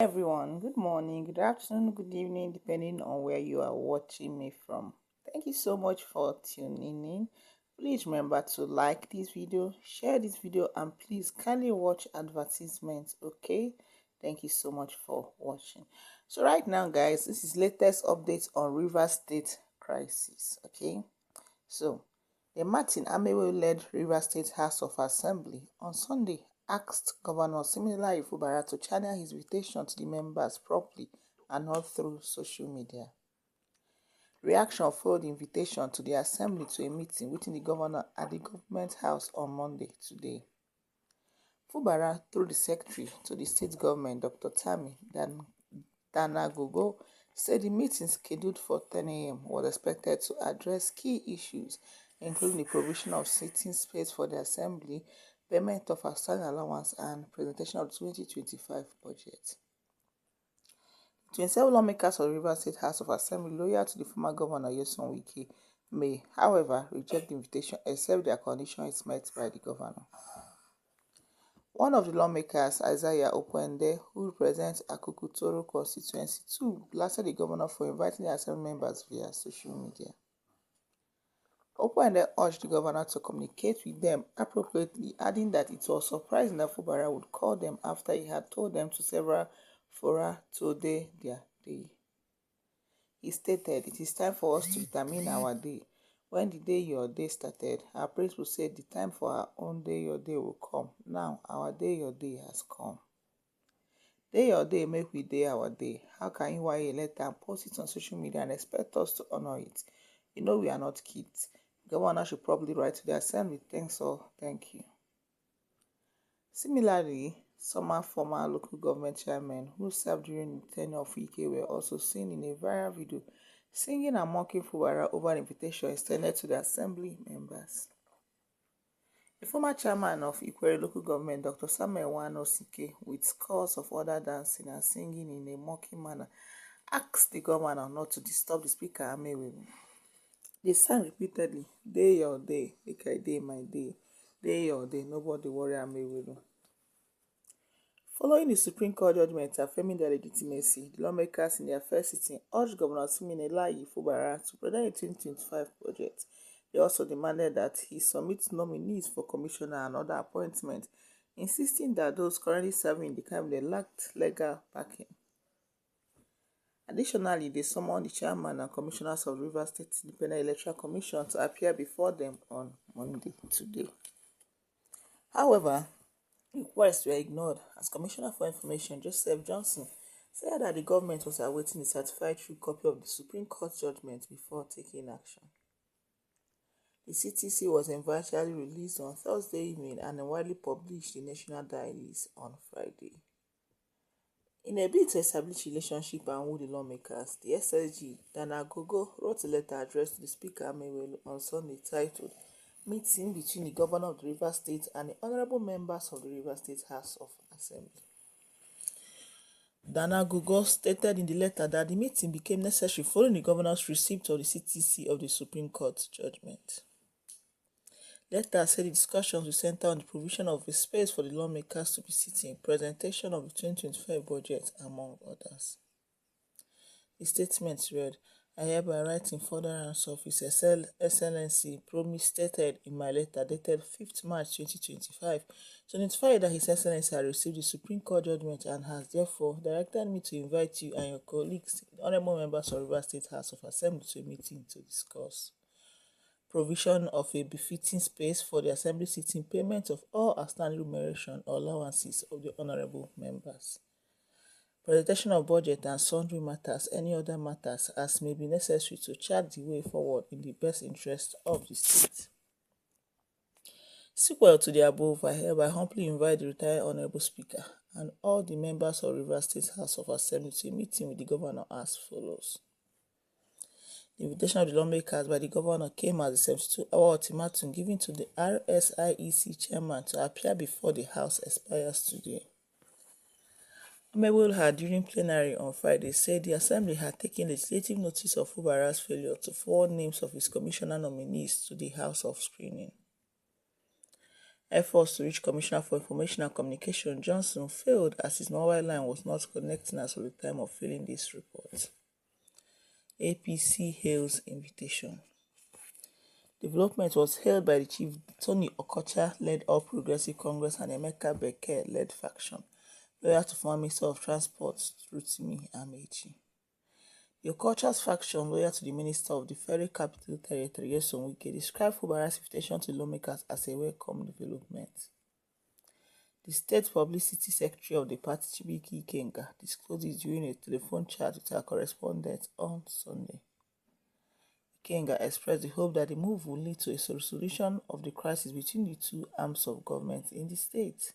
Everyone, good morning, good afternoon, good evening, depending on where you are watching me from. Thank you so much for tuning in. Please remember to like this video, share this video, and please kindly watch advertisements. Okay, thank you so much for watching. So right now, guys, this is latest updates on Rivers State crisis. Okay, so the Martin Amewo-led Rivers State House of Assembly on Sunday asked Governor Similar Fubara to channel his invitation to the members properly and not through social media. Reaction followed the invitation to the assembly to a meeting within the governor at the government house on Monday today. Fubara, through the secretary to the state government, Dr. Tammy Danagogo, said the meeting scheduled for 10 a.m. was expected to address key issues, including the provision of seating space for the assembly, payment of outstanding allowance, and presentation of the 2025 budget. 27 lawmakers of the Rivers State House of Assembly loyal to the former governor Nyesom Wike may, however, reject the invitation except their condition is met by the governor. One of the lawmakers, Isaiah Okwende, who represents Akukutoro constituency 2, blasted the governor for inviting the assembly members via social media. Okwende urged the governor to communicate with them appropriately, adding that it was surprising that Fubara would call them after he had told them to several fora today their day. He stated, "It is time for us to determine our day. When the day your day started, our principal said the time for our own day your day will come. Now our day your day has come. Day your day make we day our day. How can you write a letter and post it on social media and expect us to honor it? You know we are not kids. The governor should probably write to the assembly. Thanks or thank you." Similarly, some former local government chairmen who served during the tenure of Wike were also seen in a viral video singing and mocking Fubara over the invitation extended to the assembly members. The former chairman of Ikwere local government, Dr. Samuel Wanosike, with scores of other dancing and singing in a mocking manner, asked the governor not to disturb the speaker Amewo. They sang repeatedly, "Day your day, make I day my day. Day your day, nobody worry Amewo." Following the Supreme Court judgment affirming their legitimacy, the lawmakers in their first sitting urged Governor Siminalayi Fubara to present a 2025 budget. They also demanded that he submit nominees for commissioner and other appointments, insisting that those currently serving in the cabinet lacked legal backing. Additionally, they summoned the chairman and commissioners of the Rivers State Independent Electoral Commission to appear before them on Monday today. However, requests were ignored as Commissioner for Information Joseph Johnson said that the government was awaiting a certified true copy of the Supreme Court judgment before taking action. The CTC was eventually released on Thursday evening and widely published in national diaries on Friday. In a bid to establish relationship and woo the lawmakers, the SSG, Danagogo, wrote a letter addressed to the Speaker Amewo on Sunday titled "Meeting between the Governor of the Rivers State and the Honorable Members of the Rivers State House of Assembly." Danagogo stated in the letter that the meeting became necessary following the Governor's receipt of the CTC of the Supreme Court judgment. Letter said the discussions will center on the provision of a space for the lawmakers to be sitting, presentation of the 2025 budget, among others. The statement read, "I hereby write in furtherance of His Excellency promise stated in my letter dated 5th March 2025 to notify that His Excellency has received the Supreme Court judgment and has therefore directed me to invite you and your colleagues, the honorable members of Rivers State House of Assembly, to a meeting to discuss provision of a befitting space for the assembly sitting, payment of all outstanding remuneration or allowances of the honorable members, presentation of budget and sundry matters, any other matters as may be necessary to chart the way forward in the best interest of the state." Sequel to the above, I hereby humbly invite the retired Honorable Speaker and all the members of Rivers State House of Assembly to a meeting with the Governor as follows. The invitation of the lawmakers by the governor came as a 72-hour ultimatum given to the RSIEC chairman to appear before the House expires today. Amewo had, during plenary on Friday, said the Assembly had taken legislative notice of Fubara's failure to forward names of his commissioner nominees to the House of Screening. Efforts to reach Commissioner for Information and Communication Johnson failed as his mobile line was not connecting as of the time of filling this report. APC hails invitation. Development was hailed by the Chief Tony Okocha-led All Progressive Congress and Emeka Beke-led faction, loyal to former Minister of Transport Rotimi Amechi. The Okocha's faction, loyal to the Minister of the Federal Capital Territory, Nyesom Wike, described Fubara's invitation to lawmakers as a welcome development. The State Publicity Secretary of the party, Chibiki Ikenga, disclosed this during a telephone chat with her correspondent on Sunday. Ikenga expressed the hope that the move will lead to a resolution of the crisis between the two arms of government in the state.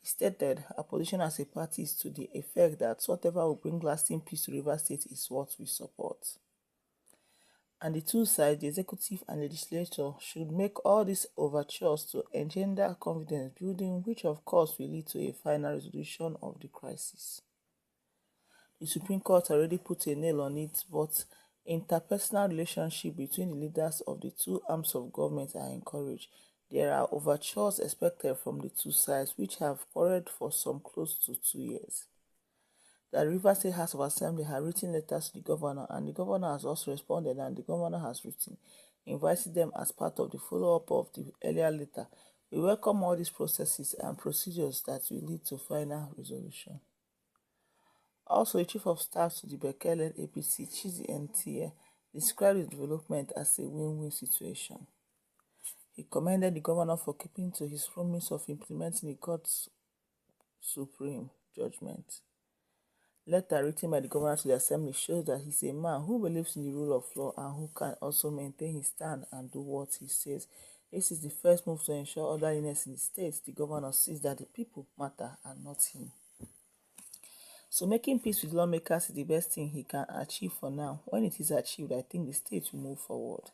He stated her position as a party is to the effect that whatever will bring lasting peace to Rivers State is what we support. And the two sides, the executive and legislature, should make all these overtures to engender confidence building, which of course will lead to a final resolution of the crisis. The Supreme Court already put a nail on it, but interpersonal relationships between the leaders of the two arms of government are encouraged. There are overtures expected from the two sides, which have quarreled for some close to 2 years. The Rivers State House of Assembly has written letters to the governor, and the governor has also responded, and the governor has written, inviting them as part of the follow-up of the earlier letter. We welcome all these processes and procedures that will lead to final resolution. Also, the Chief of Staff to the Beke-led APC, Chizi Ntie, described the development as a win-win situation. He commended the governor for keeping to his promise of implementing the court's supreme judgment. Letter written by the governor to the assembly shows that he's a man who believes in the rule of law and who can also maintain his stand and do what he says. This is the first move to ensure orderliness in the state. The governor sees that the people matter and not him. So making peace with lawmakers is the best thing he can achieve for now. When it is achieved, I think the state will move forward.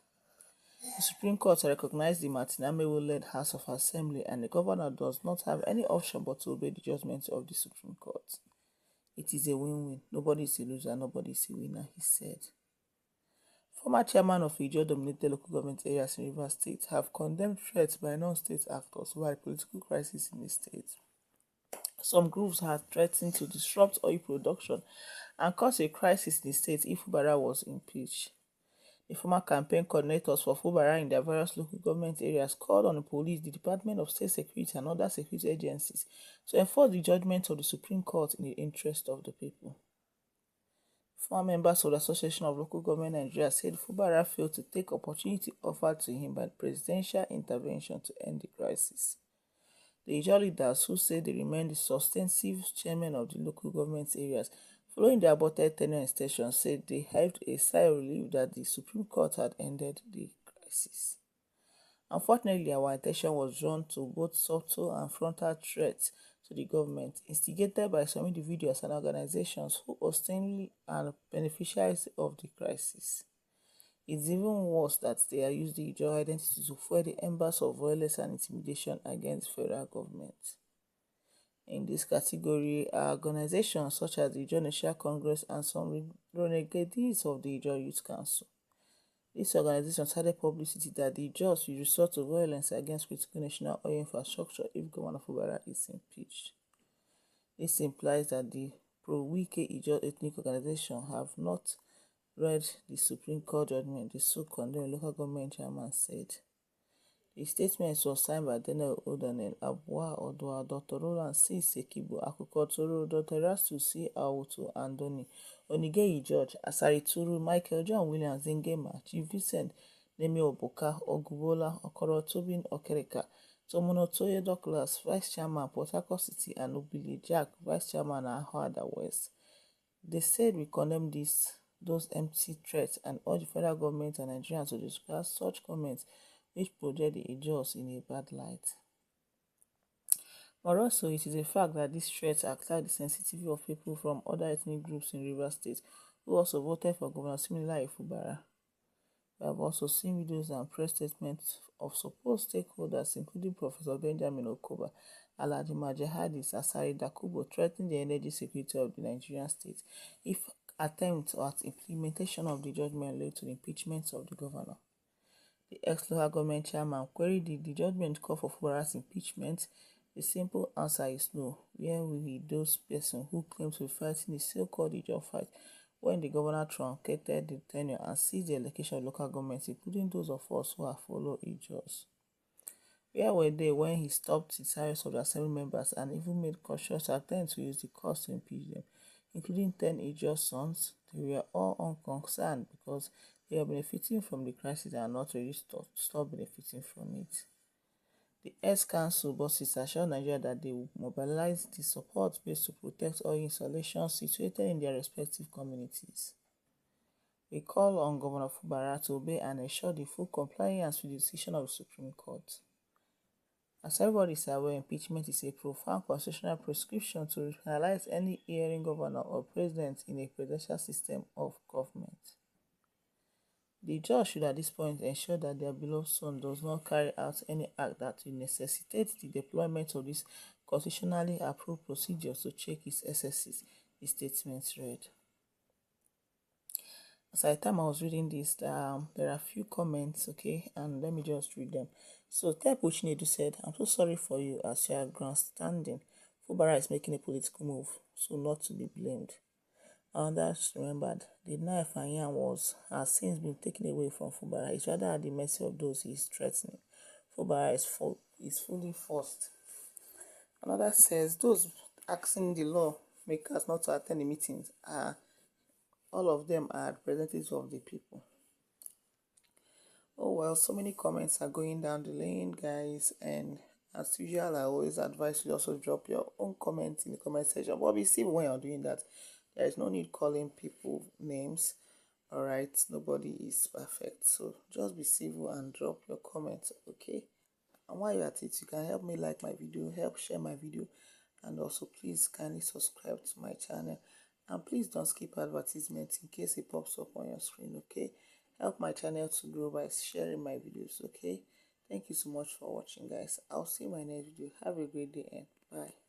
The Supreme Court recognized the Martin Amewo-led House of Assembly, and the governor does not have any option but to obey the judgment of the Supreme Court. It is a win-win. Nobody is a loser, nobody is a winner, he said. Former chairman of Ijaw-dominated local government areas in Rivers State have condemned threats by non-state actors over a political crisis in the state. Some groups have threatened to disrupt oil production and cause a crisis in the state if Fubara was impeached. The former campaign coordinators for Fubara in their various local government areas called on the police, the Department of State Security, and other security agencies to enforce the judgment of the Supreme Court in the interest of the people. Former members of the Association of Local Government Nigeria said Fubara failed to take opportunity offered to him by presidential intervention to end the crisis. The Ijaw leaders, who say they remain the substantive chairmen of the local government areas, following the aborted tenure extension, said they heaved a sigh of relief that the Supreme Court had ended the crisis. Unfortunately, our attention was drawn to both subtle and frontal threats to the government, instigated by some individuals and organizations who ostensibly are beneficiaries of the crisis. It's even worse that they are using the Ijaw identity to fuel the embers of violence and intimidation against federal government. In this category are organizations such as the Ijaw National Congress and some renegades of the Ijaw Youth Council. These organizations had a publicity that the Ijaws will resort to violence against critical national oil infrastructure if Governor Fubara is impeached. This implies that the pro-Wike Ijaw ethnic organization have not read the Supreme Court judgment, the so-condemned local government chairman said. The statement was signed by Daniel O'Donnell, Abua Odua, Dr. Roland C. Sekibo, Akuko Toro, Dr. Rastu C. Awutu Andoni, Onigeyi George, Asari Turu, Michael John Williams Zengema, Chief Vincent Nemi Obuka, Ogubola, Okoro Tobin Okereka, Tomono Toye Douglas, Vice Chairman, Port Harcourt City, and Obili Jack, Vice Chairman, Ahada West. They said we condemn those empty threats and urge the federal government and Nigerians to discuss such comments which project the Ijaws in a bad light. But also, it is a fact that these threats attack the sensitivity of people from other ethnic groups in Rivers State who also voted for Governor Similar Fubara. We have also seen videos and press statements of supposed stakeholders, including Professor Benjamin Okoba, Alhaji Majahadis, Asari Dakubo, threatening the energy security of the Nigerian state if attempts at implementation of the judgment led to the impeachment of the governor. The ex-local government chairman queried the judgment call for Fubara's impeachment. The simple answer is no. Where will be those persons who claim to be fighting the so-called Ijaw fight when the governor truncated the tenure and seized the allocation of local governments, including those of us who have followed Ijaws? Where were they when he stopped the salaries of the assembly members and even made cautious attempts to use the cost to impeach them, including 10 Ijaw sons? They were all unconcerned because they are benefiting from the crisis and are not ready to stop benefiting from it. The ex-council bosses assured Nigeria that they will mobilize the support base to protect all installations situated in their respective communities. We call on Governor Fubara to obey and ensure the full compliance with the decision of the Supreme Court. As everybody is aware, impeachment is a profound constitutional prescription to realize any erring governor or president in a presidential system of government. The judge should at this point ensure that their beloved son does not carry out any act that will necessitate the deployment of these constitutionally approved procedures to check his excesses, the statement read. As at the time I was reading this, there are a few comments, okay, and let me just read them. So, Tepu Chinedu said, "I'm so sorry for you as you are grandstanding. Fubara is making a political move, so not to be blamed." And that's remembered, the knife and yam has since been taken away from Fubara. It's rather at the mercy of those he is threatening. Fubara is fully forced. Another says, those asking the lawmakers not to attend the meetings are all of them are representatives of the people. Oh well, so many comments are going down the lane, guys, and as usual, I always advise you also drop your own comments in the comment section. But be civil when you're doing that. There is no need calling people names. All right, nobody is perfect, so just be civil and drop your comments, okay? And while you're at it, you can help me like my video, help share my video, and also please kindly subscribe to my channel. And please don't skip advertisements in case it pops up on your screen, okay? Help my channel to grow by sharing my videos, okay? Thank you so much for watching, guys. I'll see you in my next video. Have a great day and bye.